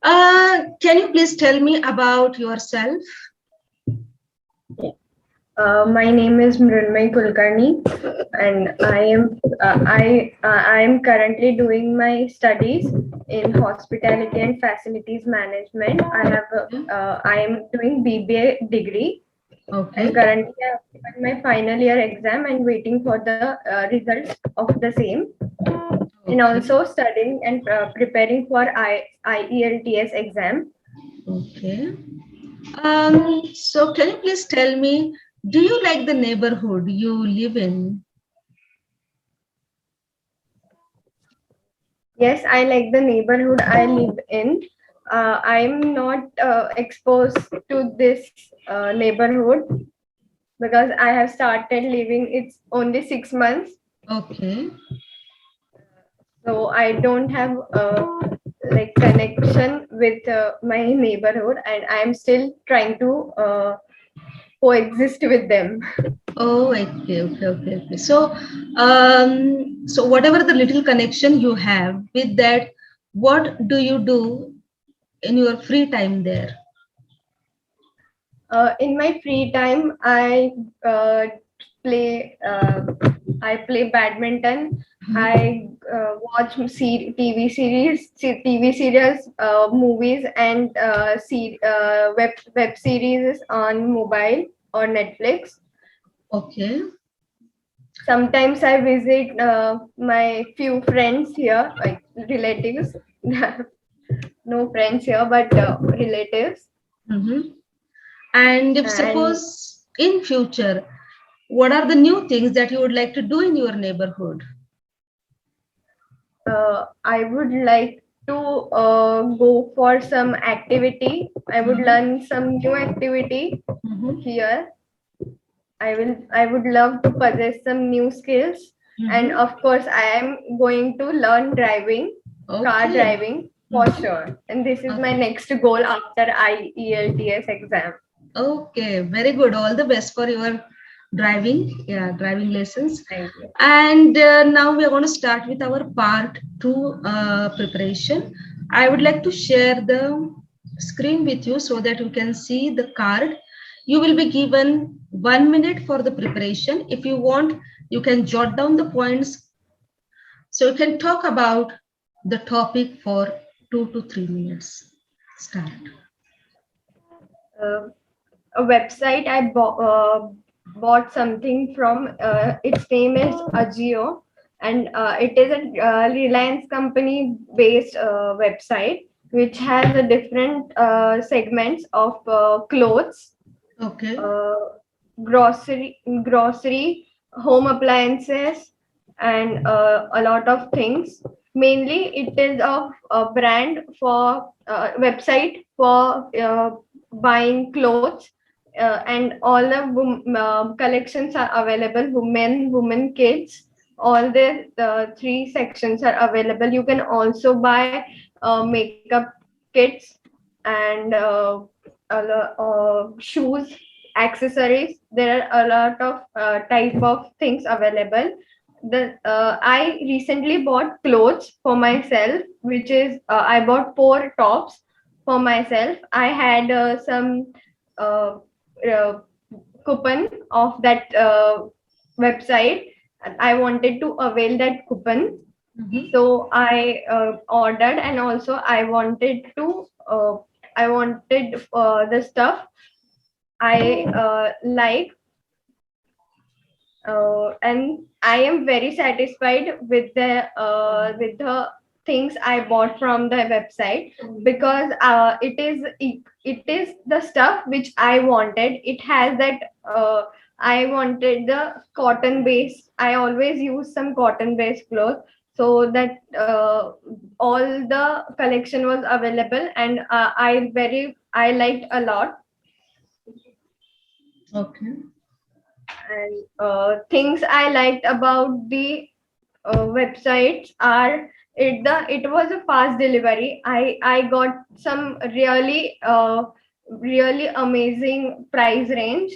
Can you please tell me about yourself? My name is Mrunmay Kulkarni, and I am currently doing my studies in hospitality and facilities management. I am doing BBA degree, Okay. and currently I have given my final year exam and waiting for the results of the same, and Okay. also studying and preparing for IELTS exam. Okay. So can you please tell me, do you like the neighborhood you live in? Yes, I like the neighborhood I live in. I'm not exposed to this neighborhood because I have started living. It's only 6 months, Okay. so I don't have like connection with my neighborhood, and I'm still trying to coexist with them. Oh, okay. So whatever the little connection you have with that, what do you do in your free time there? In my free time, uh, play. I play badminton. I watch TV series, TV serials, movies, and web series on mobile or Netflix. Okay. Sometimes I visit my few friends here, like relatives. No friends here, but relatives. Mm-hmm. And if And suppose in future, what are the new things that you would like to do in your neighborhood? I would like to go for some activity. I would Mm-hmm. learn some new activity Mm-hmm. here. I would love to possess some new skills. And Mm-hmm. of course, I am going to learn driving, car Okay. driving for Mm-hmm. sure. And this is my Okay. next goal after IELTS exam. Okay, very good. All the best for your driving lessons. Thank you. And now we are going to start with our part two preparation. I would like to share the screen with you so that you can see the card. You will be given 1 minute for the preparation. If you want, you can jot down the points so you can talk about the topic for 2 to 3 minutes. Start. Uh, a website bought something from. Its name is Agio, and it is a Reliance company based website which has a different segments of clothes, Okay. uh, grocery, home appliances, and a lot of things. Mainly, it is a brand for website for buying clothes, and all the collections are available. Women, kids. All the three sections are available. You can also buy makeup kits and shoes, accessories. There are a lot of type of things available. I recently bought clothes for myself, which is I bought 4 tops for myself. I had some uh, uh, coupon of that website, and I wanted to avail that coupon. Mhm. So I ordered, and also I wanted the stuff I like, and I am very satisfied with the things I bought from the website, because it is the stuff which I wanted. It has that I wanted the cotton base. I always use some cotton based clothes, so that all the collection was available, and I liked a lot. Okay. And things I liked about the websites are it was a fast delivery. I got some really amazing price range.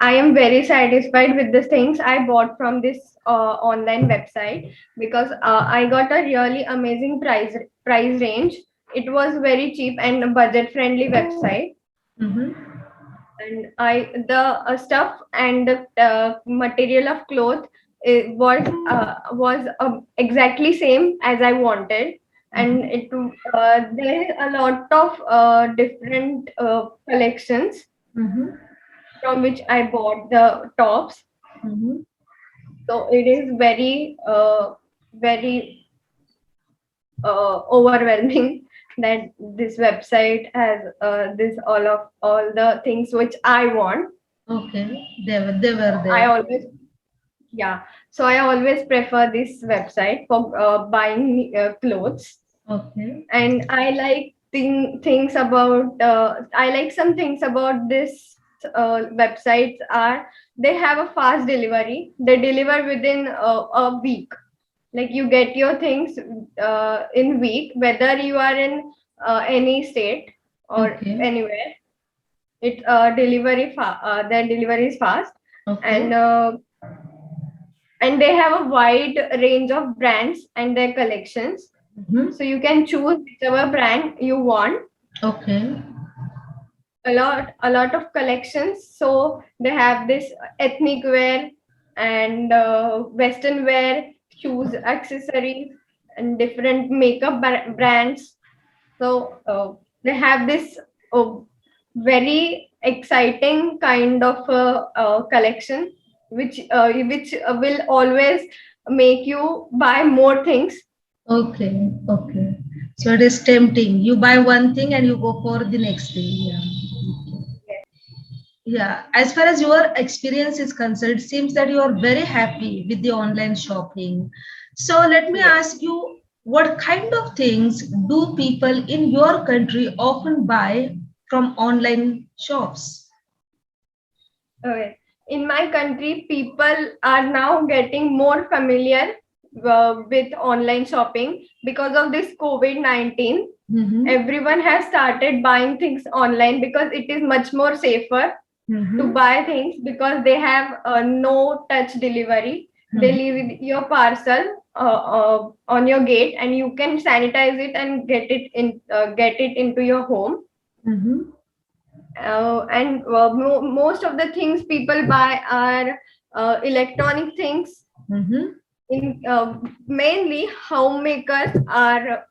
I am very satisfied with the things I bought from this online website, because I got a really amazing price range. It was very cheap and a budget friendly website, Mm-hmm. and I the stuff and the material of cloth, it was exactly same as I wanted, and Mm-hmm. there is a lot of different collections Mm-hmm. from which I bought the tops. Mm-hmm. So it is very overwhelming that this website has this all the things which I want. Okay, they were I there. always Yeah, so I always prefer this website for buying clothes. Okay. And I like things about I like some things about this websites are they have a fast delivery. They deliver within a week. Like you get your things in week, whether you are in any state or Okay. anywhere. It their delivery is fast, and Okay. uh, and they have a wide range of brands and their collections, Mm-hmm. so you can choose whichever brand you want. Okay. A lot of collections, so they have this ethnic wear and western wear, shoes, accessories, and different makeup brands. So they have this uh, very exciting kind of collection, which will always make you buy more things. Okay. Okay. So it is tempting. You buy one thing and you go for the next thing. Yeah. Yeah. As far as your experience is concerned, it seems that you are very happy with the online shopping. So let me Yes. ask you, what kind of things do people in your country often buy from online shops? Okay. In my country, people are now getting more familiar with online shopping because of this COVID-19. Mm-hmm. Everyone has started buying things online because it is much more safer to Mm-hmm. buy things, because they have no touch delivery. They Mm-hmm. leave your parcel on your gate, and you can sanitize it and get it into your home. Mm-hmm. And most of the things people buy are electronic things. Mm-hmm. In Mainly homemakers are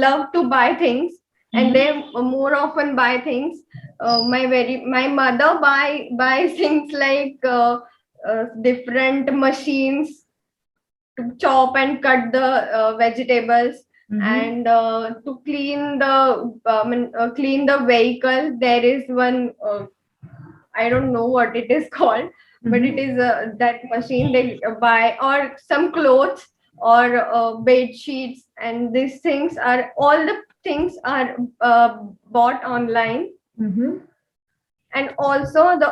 love to buy things, and Mm-hmm. they more often buy things. My mother buys things like different machines to chop and cut the vegetables, Mm-hmm. and to clean the vehicle. There is one, I don't know what it is called, but it Mm-hmm. is that machine they buy, or some clothes, or bed sheets, and these things are all the things are bought online. Mm-hmm. And also the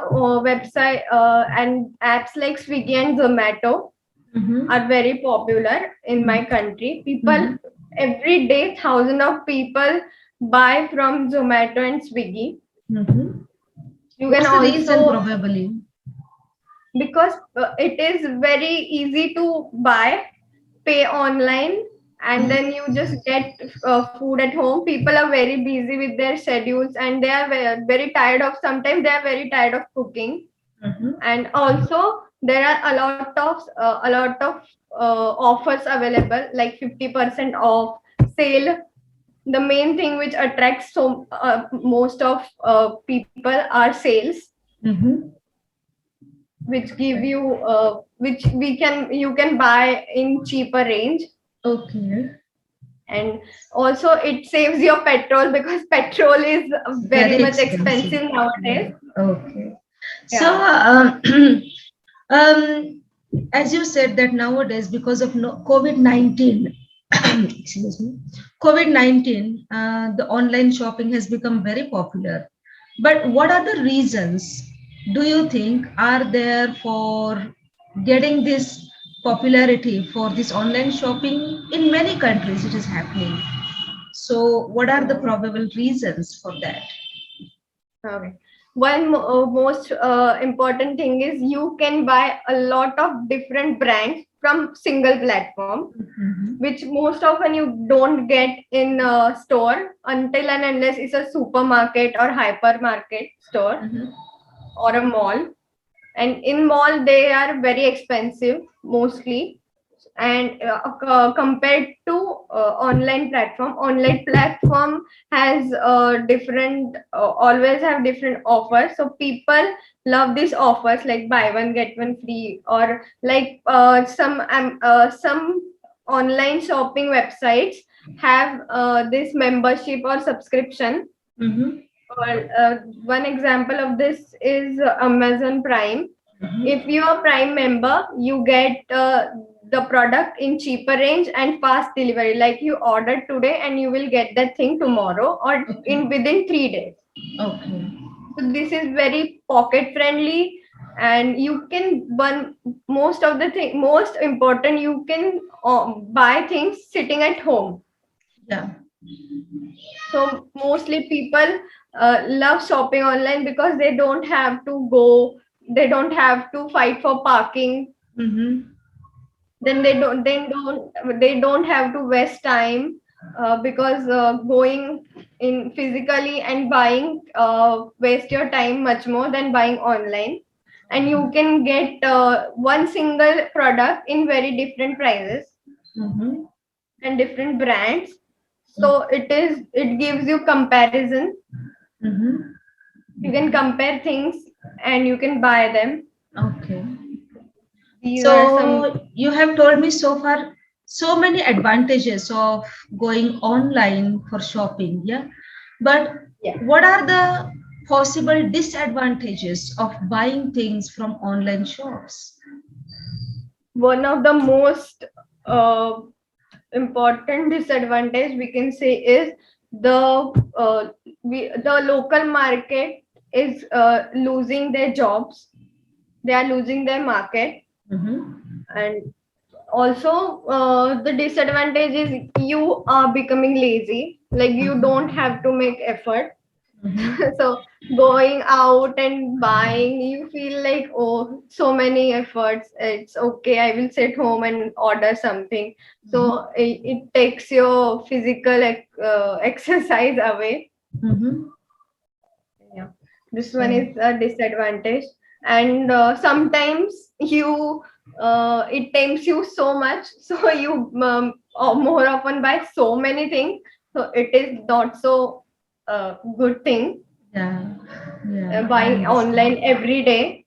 website and apps like Swiggy and Zomato Mm-hmm. are very popular in my country. People Mm-hmm. every day, thousands of people buy from Zomato and Swiggy. Mm-hmm. You can What's the reason, also, probably? because it is very easy to buy, pay online, and then you just get food at home. People are very busy with their schedules, and they are very tired of, sometimes they are very tired of cooking. Mm-hmm. And also there are a lot of offers available, like 50% off, sale. The main thing which attracts most of people are sales, Mm-hmm. which give you which we can you can buy in cheaper range. Okay. And also it saves your petrol, because petrol is very Very much expensive. expensive nowadays. Yeah. Okay. So, Yeah. um, as you said that nowadays, because of COVID-19, excuse me, COVID-19, the online shopping has become very popular. But what are the reasons do you think are there for getting this popularity for this online shopping in many countries? It is happening. So, what are the uh, probable reasons for that? okay. most important thing is you can buy a lot of different brands from single platform, Mhm. which most often you don't get in a store until and unless it's a supermarket or hypermarket store Mhm. or a mall. And in mall they are very expensive mostly, and compared to online platform has different always have different offers, so people love these offers like buy one get one free, or like some online shopping websites have this membership or subscription. Mhm. Well, one example of this is Amazon Prime. Mhm. If you are Prime member, you get the product in cheaper range and fast delivery. Like you order today and you will get that thing tomorrow or Okay. in within 3 days. Okay. So this is very pocket friendly, and you can one most of the thing most important, you can buy things sitting at home. Yeah. So mostly people love shopping online because they don't have to go, they don't have to fight for parking, Mhm. then they don't have to waste time, because going in physically and buying waste your time much more than buying online. And you can get one single product in very different prices Mhm. and different brands, so it gives you comparison. Mhm. You can compare things and you can buy them. Okay. These are some. So you have told me so far so many advantages of going online for shopping, yeah. But Yeah, what are the possible disadvantages of buying things from online shops? one of the most uh, important disadvantage we can say is the the local market is losing their jobs, they are losing their market. Mm-hmm. And also the disadvantage is you are becoming lazy, like you don't have to make effort. Mm-hmm. So going out and buying, you feel like, oh, so many efforts, it's okay, I will sit home and order something. So it takes your physical exercise away. Mm-hmm. Yeah, this one So, is a disadvantage. And sometimes you it tempts you so much so you more often buy so many things, so it is not so good thing yeah, yeah, I buying understand. online every day.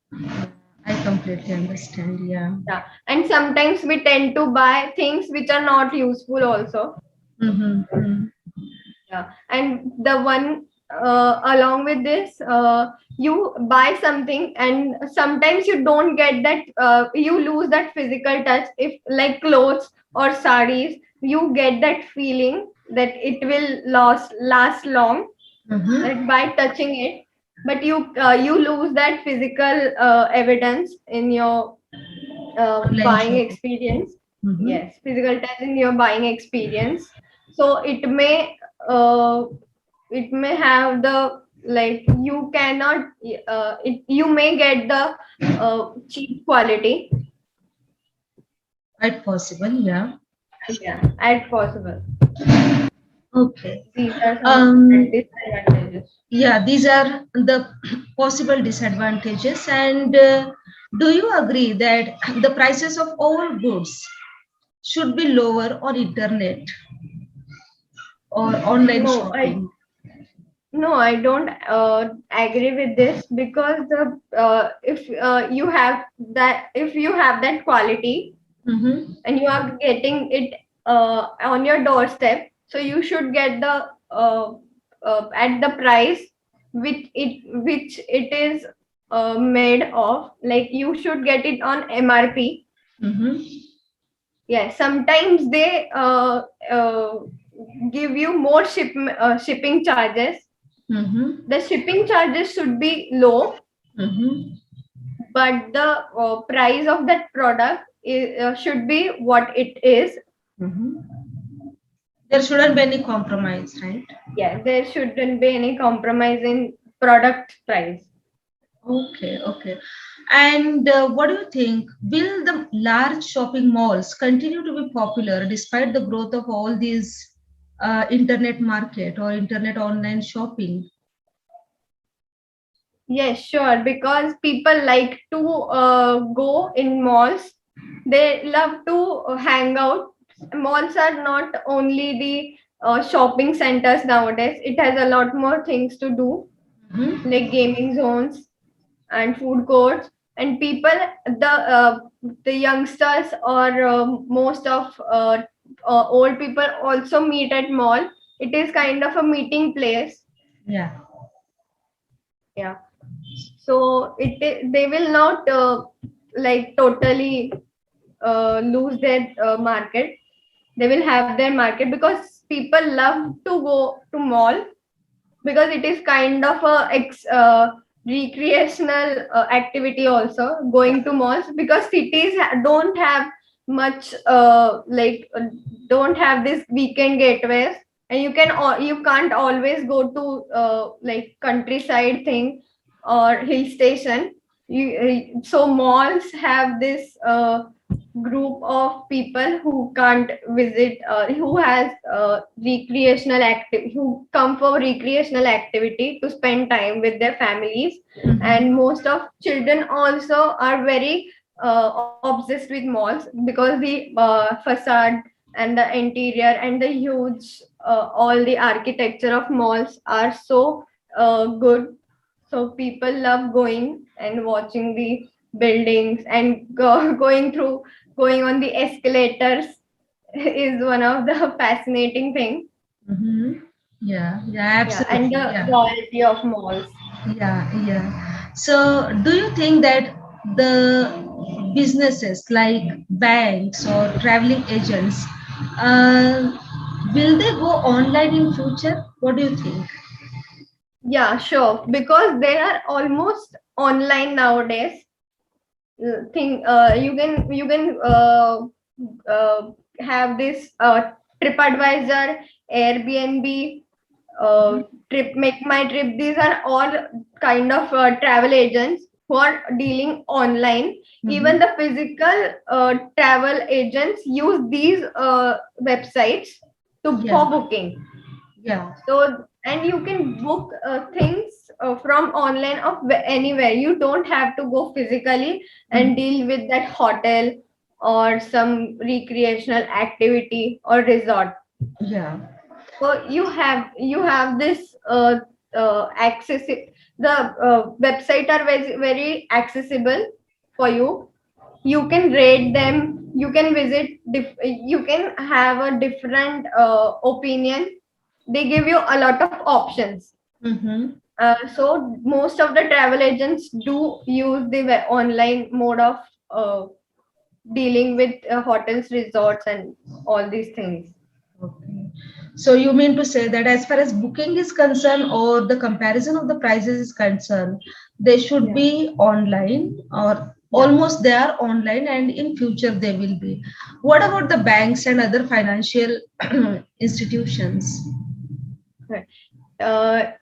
I completely understand. Yeah. Yeah, and sometimes we tend to buy things which are not useful also. Mm-hmm. Yeah, and the one along with this, you buy something and sometimes you don't get that, you lose that physical touch. If like clothes or sarees, you get that feeling that it will last long, Mm-hmm. that by touching it, but you lose that physical evidence in your Online buying shopping. experience. Mm-hmm. Yes, physical touch in your buying experience. So uh, it may have the, like you cannot you may get the cheap quality. Quite possible. Yeah. Yeah, as possible. Okay. These are some Um, disadvantages. yeah, these are the possible disadvantages. And do you agree that the prices of all goods should be lower on internet or online No, I shopping? no, I don't agree with this, because the if you have that quality Mm-hmm. and you are getting it on your doorstep, so you should get the at the price which it is made of, like you should get it on MRP. Mm-hmm. Yeah, sometimes they give you more shipping charges. Mm-hmm. The shipping charges should be low, Mm-hmm. but the price of that product should be what it is. Mm-hmm. There shouldn't be any compromise, right? Yeah, there shouldn't be any compromise in product price. Okay, okay. And what do you think? Will the large shopping malls continue to be popular despite the growth of all these internet market or internet online shopping? Yes, sure. Because people like to go in malls. They love to hang out. Malls are not only the shopping centers nowadays. It has a lot more things to do, Mhm. like gaming zones and food courts. And people, the youngsters or most of old people also meet at mall. It is kind of a meeting place. Yeah. Yeah. So they will not like totally lose their market. They will have their market because people love to go to mall, because it is kind of a recreational activity also, going to malls, because cities don't have much don't have this weekend gateways, and you can't always go to like countryside thing or hill station. So malls have this group of people who can't visit, who has recreational active who come for recreational activity to spend time with their families. And Mhm. most of children also are very obsessed with malls, because the facade and the interior and the huge all the architecture of malls are so good. So people love going and watching the buildings and going on the escalators is one of the fascinating thing. Mhm. Yeah, yeah, Yeah, and absolutely. the Yeah. quality of malls. Yeah, yeah. So, do you think that the businesses like banks or traveling agents uh, will they go online in future? What do you think? Yeah, sure, because they are almost online nowadays. Thing you can have this TripAdvisor, Airbnb, uh, trip make my trip. These are all kind of travel agents who are dealing online. Even Mhm. the physical travel agents use these websites Yeah, for booking. yeah. So, and you can book things from online of anywhere. You don't have to go physically and Mhm. deal with that hotel or some recreational activity or resort. Yeah. So you have this access. The website are very accessible for you. You can rate them. You can visit. You can have a different opinion. They give you a lot of options. Mm-hmm. So most of the travel agents do use the online mode of dealing with hotels, resorts, and all these things. Okay. So you mean to say that as far as booking is concerned or the comparison of the prices is concerned, they should Yeah. be online or Yeah. almost they are online and in future they will be. What about the banks and other financial institutions? Right.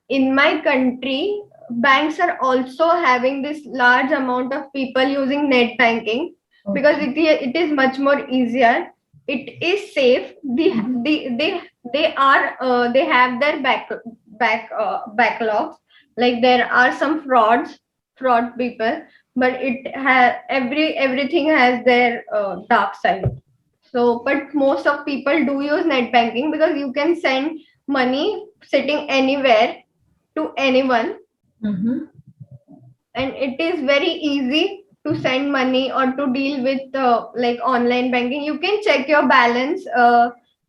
In my country, banks are also having this large amount of people using net banking, because Okay. it is much more easier. It is safe. Mhm. They have their backlogs. Like there are some fraud people, but everything has their dark side. So, but most of people do use net banking, because you can send money sitting anywhere to anyone, Mhm. and it is very easy to send money or to deal with like online banking. You can check your balance,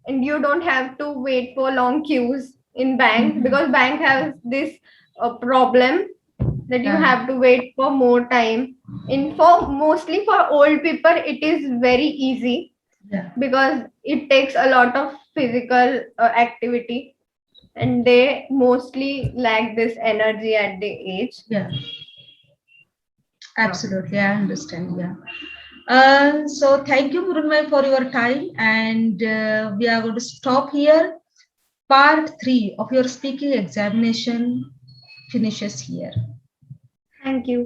and you don't have to wait for long queues in bank, Mhm. because bank has this problem that you Yeah. have to wait for more time. In for mostly for old people, it is very easy, Yeah. because it takes a lot of physical activity, and they mostly lack this energy at the age. Yeah. Yeah. Absolutely. I understand. Yeah. So thank you, Murunmai, for your time, and we are going to stop here. Part 3 of your speaking examination finishes here. Thank you.